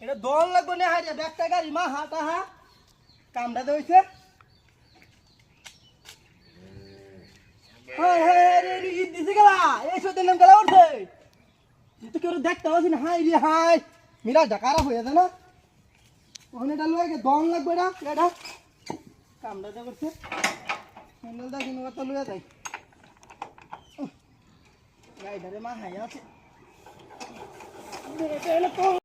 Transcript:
এটা দল লাগবে না হারিয়া ব্যাগটা গাড়ি মা হাতা হা কামটা তো হইছে হ্যাঁ হ্যাঁ রে ঈদ দিছে গেলা এই সত্যি নাম গেলা উঠছে তুই তো কেউ দেখতে পাচ্ছি না হাই রে হাই মিরা ঢাকারা হয়ে যায় না ওখানে এটা লয়ে দল লাগবে না এটা কামটা তো করছে হ্যান্ডেলটা কোনো কথা লয়ে যাই গাড়িটারে মা হাই আছে এটা এলো